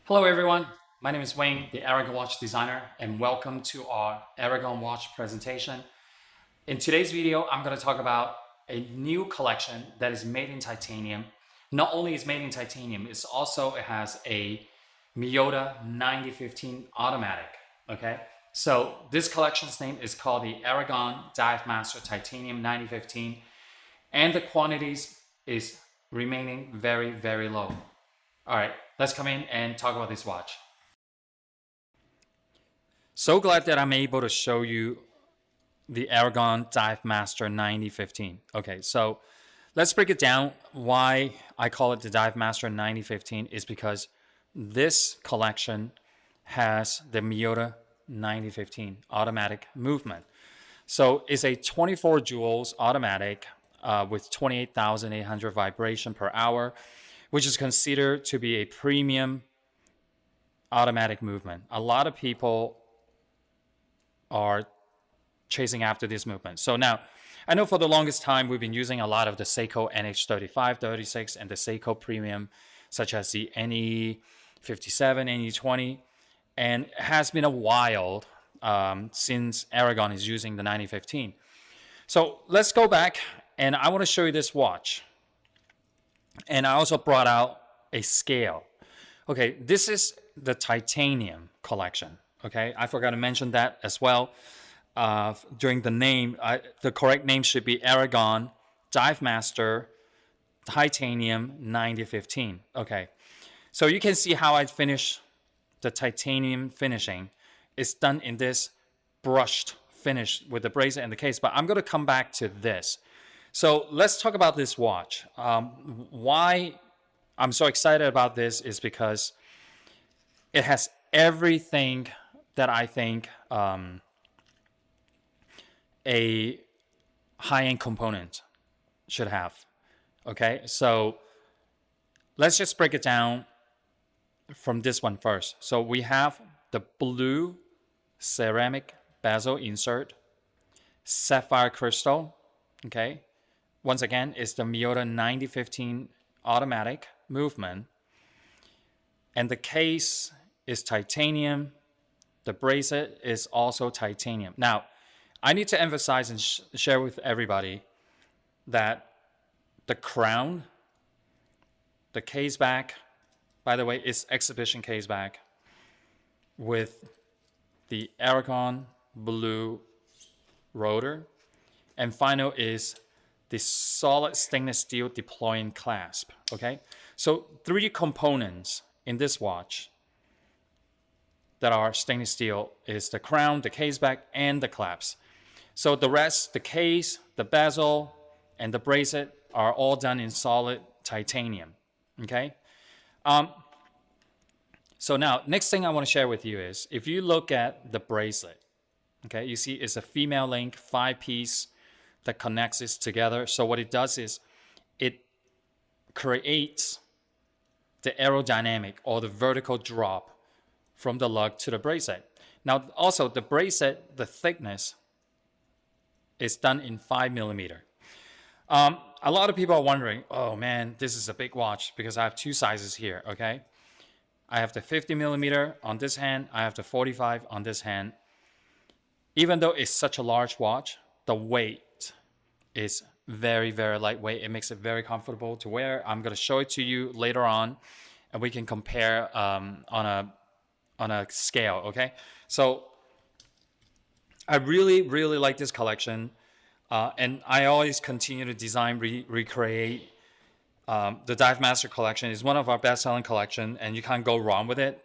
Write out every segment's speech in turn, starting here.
Hello everyone, my name is Wayne, the Aragon watch designer, and welcome to our Aragon watch presentation. In today's video, I'm going to talk about a new collection that is made in titanium. Not only is made in titanium, it has a Miyota 9015 automatic. Okay, so this collection's name is called the Aragon Divemaster Titanium 9015, and the quantities is remaining very low. All right, let's come in and talk about this watch. So glad that I'm able to show you the Aragon Divemaster 9015. Okay, so let's break it down. Why I call it the Divemaster 9015 is because this collection has the Miyota 9015 automatic movement. So it's a 24 joules automatic with 28,800 vibration per hour, which is considered to be a premium automatic movement. A lot of people are chasing after this movement. So now, I know for the longest time we've been using a lot of the Seiko NH35, 36, and the Seiko Premium, such as the NE57, NE20, and it has been a while since Aragon is using the 9015. So let's go back, and I want to show you this watch. And I also brought out a scale. Okay, this is the titanium collection. Okay, I forgot to mention that as well. During the name, the correct name should be Aragon Divemaster Titanium 9015. Okay, so you can see how I finish the titanium finishing. It's done in this brushed finish with the bracelet and the case, but I'm going to come back to this. So let's talk about this watch. Why I'm so excited about this is because it has everything that I think a high-end component should have. Okay, so let's just break it down from this one first. So we have the blue ceramic bezel insert, sapphire crystal. Okay, once again, it's the Miyota 9015 automatic movement. And the case is titanium. The bracelet is also titanium. Now, I need to emphasize and share with everybody that the crown, the case back, by the way, is exhibition case back with the Aragon blue rotor. And final is the solid stainless steel deploying clasp. Okay, so three components in this watch that are stainless steel is the crown, the case back, and the clasp. So the rest, the case, the bezel, and the bracelet are all done in solid titanium. Okay. So now, next thing I want to share with you is if you look at the bracelet, okay, you see it's a female link 5-piece that connects this together. So what it does is it creates the aerodynamic or the vertical drop from the lug to the bracelet. Now, also the bracelet, the thickness is done in 5mm. A lot of people are wondering, oh man, this is a big watch because I have two sizes here, okay? I have the 50mm on this hand, I have the 45 on this hand. Even though it's such a large watch, the weight is very lightweight. It makes it very comfortable to wear. I'm going to show it to you later on, and we can compare on a scale, okay? So I really like this collection, and I always continue to design, recreate. The Divemaster collection is one of our best-selling collection, and you can't go wrong with it.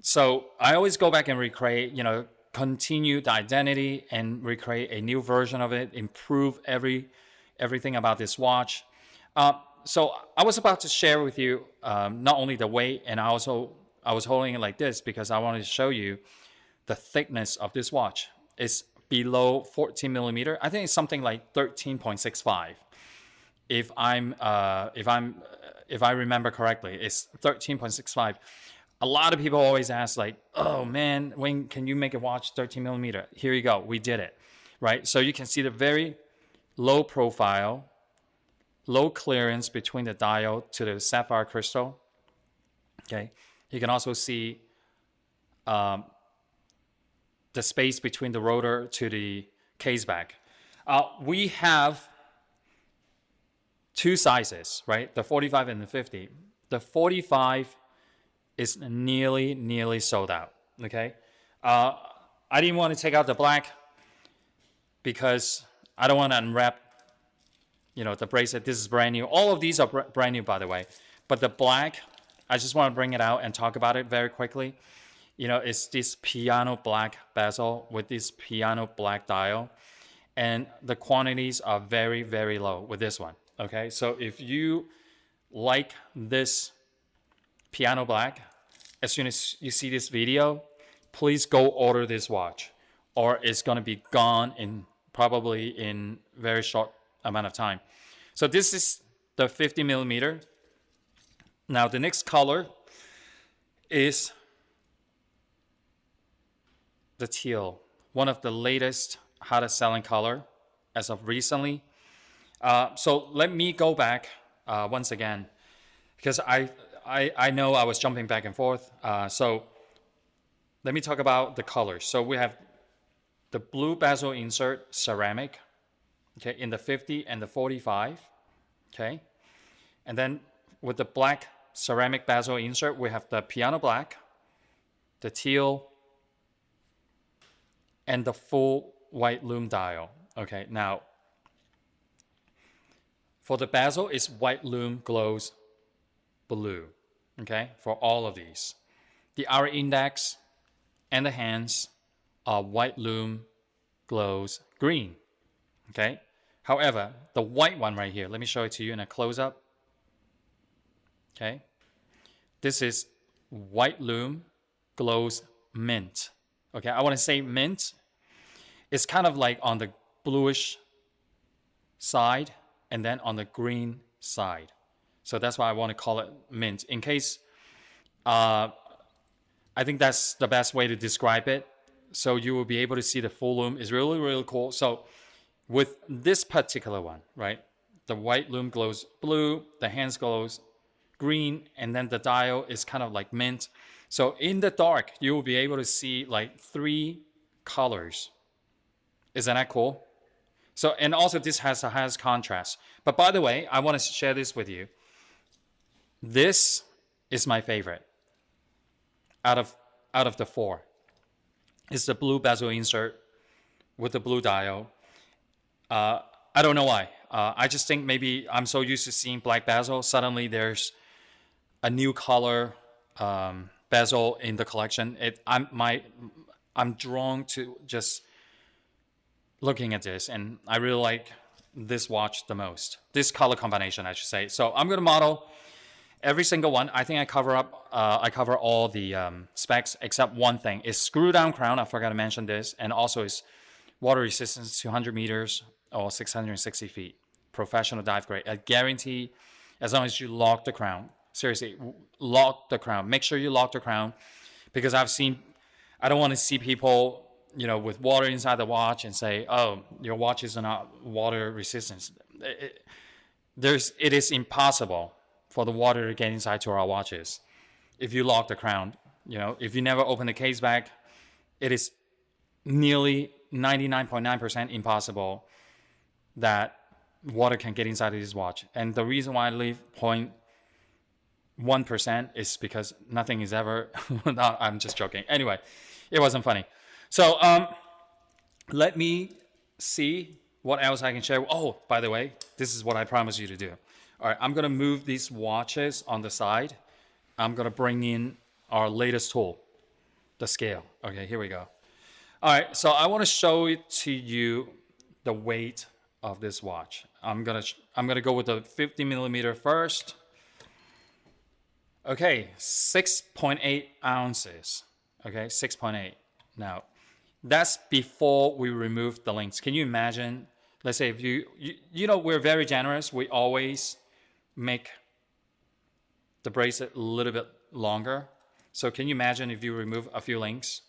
So I always go back and recreate, continue the identity and recreate a new version of it, improve everything about this watch. So I was about to share with you not only the weight, and I was holding it like this because I wanted to show you the thickness of this watch. It's below 14mm. I think it's something like 13.65. If I remember correctly, it's 13.65. A lot of people always ask like, oh man, when can you make a watch 13mm? Here you go, we did it, right? So you can see the very low profile, low clearance between the dial to the sapphire crystal. Okay, you can also see the space between the rotor to the case back. We have two sizes, right? The 45 and the 50. The 45 is nearly sold out. Okay, I didn't want to take out the black because I don't want to unwrap, the bracelet. This is brand new. All of these are brand new, by the way. But the black, I just want to bring it out and talk about it very quickly. It's this piano black bezel with this piano black dial. And the quantities are very, very low with this one. Okay, so if you like this piano black, as soon as you see this video, please go order this watch, or it's going to be gone probably in very short amount of time. So this is the 50 millimeter. Now the next color is the teal, one of the latest hottest selling color as of recently. So let me go back once again, because I know I was jumping back and forth. So let me talk about the colors. So we have the blue bezel insert ceramic, okay, in the 50 and the 45, okay. And then with the black ceramic bezel insert, we have the piano black, the teal, and the full white lume dial. Okay, now for the bezel, it's white lume glows blue. Okay, for all of these. The hour index and the hands are white lume glows green. Okay, however, the white one right here, let me show it to you in a close-up. Okay, this is white lume glows mint. Okay, I want to say mint. It's kind of like on the bluish side and then on the green side. So that's why I want to call it mint. In case, I think that's the best way to describe it. So you will be able to see the full lume is really, really cool. So with this particular one, right, the white lume glows blue, the hands glows green, and then the dial is kind of like mint. So in the dark, you will be able to see like 3 colors. Isn't that cool? So, and also this has a highest contrast. But by the way, I want to share this with you. This is my favorite out of the 4. It's the blue bezel insert with the blue dial. I don't know why. I just think maybe I'm so used to seeing black bezel. Suddenly there's a new color bezel in the collection. I'm drawn to just looking at this, and I really like this watch the most. This color combination, I should say. So I'm going to model every single one. I think I cover all the specs except one thing. It's screw down crown. I forgot to mention this, and also it's water resistance 200 meters or 660 feet. Professional dive grade. I guarantee, as long as you lock the crown. Seriously, lock the crown. Make sure you lock the crown, because I don't want to see people, with water inside the watch and say, oh, your watch is not water resistant. It is impossible for the water to get inside to our watches. If you lock the crown, if you never open the case back, it is nearly 99.9% impossible that water can get inside of this watch. And the reason why I leave 0.1% is because nothing is ever, no, I'm just joking. Anyway, it wasn't funny. So let me see what else I can share. Oh, by the way, this is what I promised you to do. All right, I'm going to move these watches on the side. I'm going to bring in our latest tool, the scale. Okay, here we go. All right, so I want to show it to you, the weight of this watch. I'm gonna go with the 50 millimeter first. Okay, 6.8 ounces. Okay, 6.8. Now, that's before we remove the links. Can you imagine? Let's say if you we're very generous. We always make the bracelet a little bit longer. So can you imagine if you remove a few links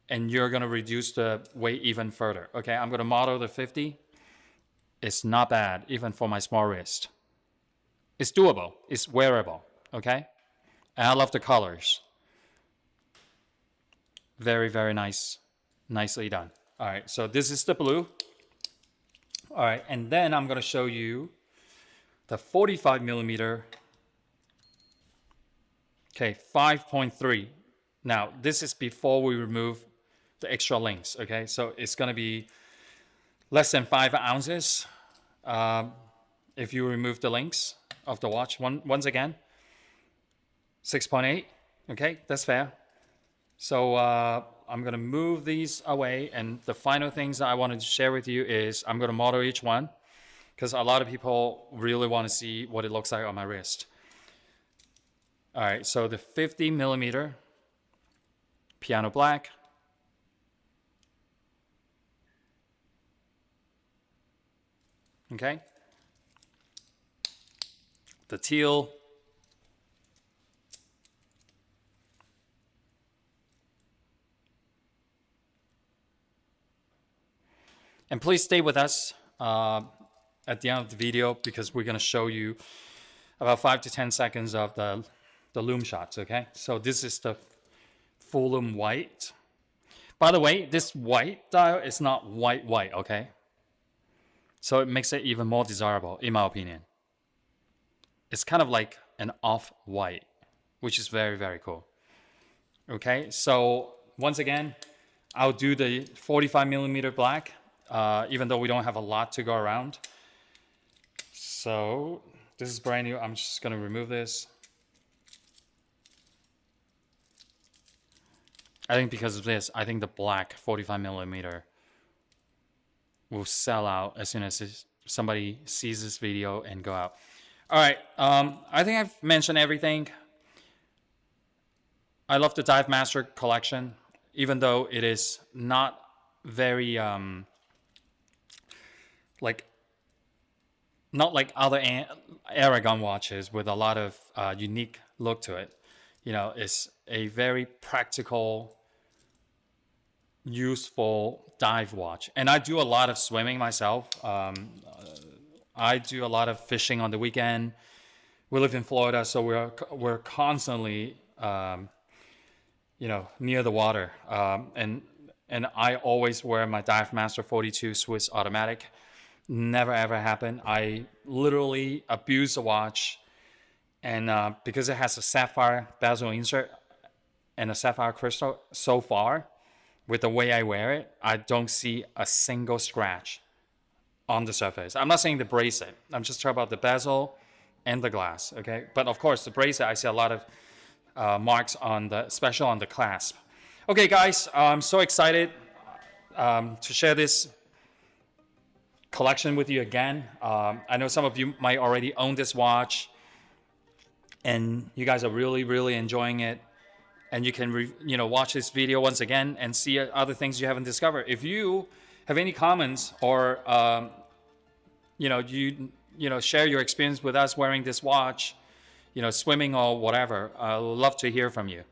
and you're going to reduce the weight even further? Okay, I'm going to model the 50. It's not bad, even for my small wrist. It's doable. It's wearable, okay? And I love the colors. Very, very nice. Nicely done. All right, so this is the blue. All right, and then I'm going to show you the 45 millimeter. Okay, 5.3. Now, this is before we remove the extra links, okay? So it's going to be less than 5 ounces if you remove the links of the watch. Once again, 6.8, okay? That's fair. So I'm going to move these away, and the final things that I wanted to share with you is I'm going to model each one because a lot of people really want to see what it looks like on my wrist. All right, so the 50 millimeter piano black. Okay. The teal. And please stay with us at the end of the video because we're going to show you about 5 to 10 seconds of the Lume shots, okay? So this is the full Lume white. By the way, this white dial is not white, okay? So it makes it even more desirable, in my opinion. It's kind of like an off-white, which is very, very cool. Okay, so once again, I'll do the 45 millimeter black, even though we don't have a lot to go around. So this is brand new. I'm just going to remove this. I think because of this, I think the black 45 millimeter will sell out as soon as somebody sees this video and go out. All right, I think I've mentioned everything. I love the Divemaster collection, even though it is not very not like other Aragon watches with a lot of unique look to it. You know, it's a very practical, useful dive watch. And I do a lot of swimming myself. I do a lot of fishing on the weekend. We live in Florida, so we're constantly you know, near the water. And I always wear my Divemaster 42 Swiss automatic. Never ever happened. I literally abuse the watch, and because it has a sapphire bezel insert and a sapphire crystal, so far with the way I wear it, I don't see a single scratch on the surface. I'm not saying the bracelet. I'm just talking about the bezel and the glass, okay? But of course, the bracelet, I see a lot of marks on the, especially on the clasp. Okay, guys, I'm so excited to share this collection with you again. I know some of you might already own this watch, and you guys are really, really enjoying it. And you can, watch this video once again and see other things you haven't discovered. If you have any comments or, share your experience with us wearing this watch, swimming or whatever, I'd love to hear from you.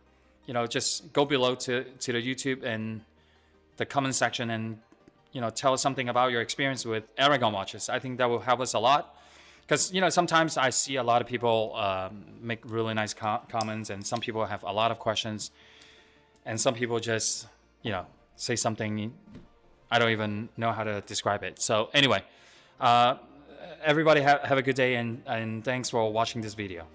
Just go below to the YouTube and the comment section and, tell us something about your experience with Aragon watches. I think that will help us a lot. Because, sometimes I see a lot of people make really nice comments, and some people have a lot of questions, and some people just, say something, I don't even know how to describe it. So anyway, everybody have a good day, and thanks for watching this video.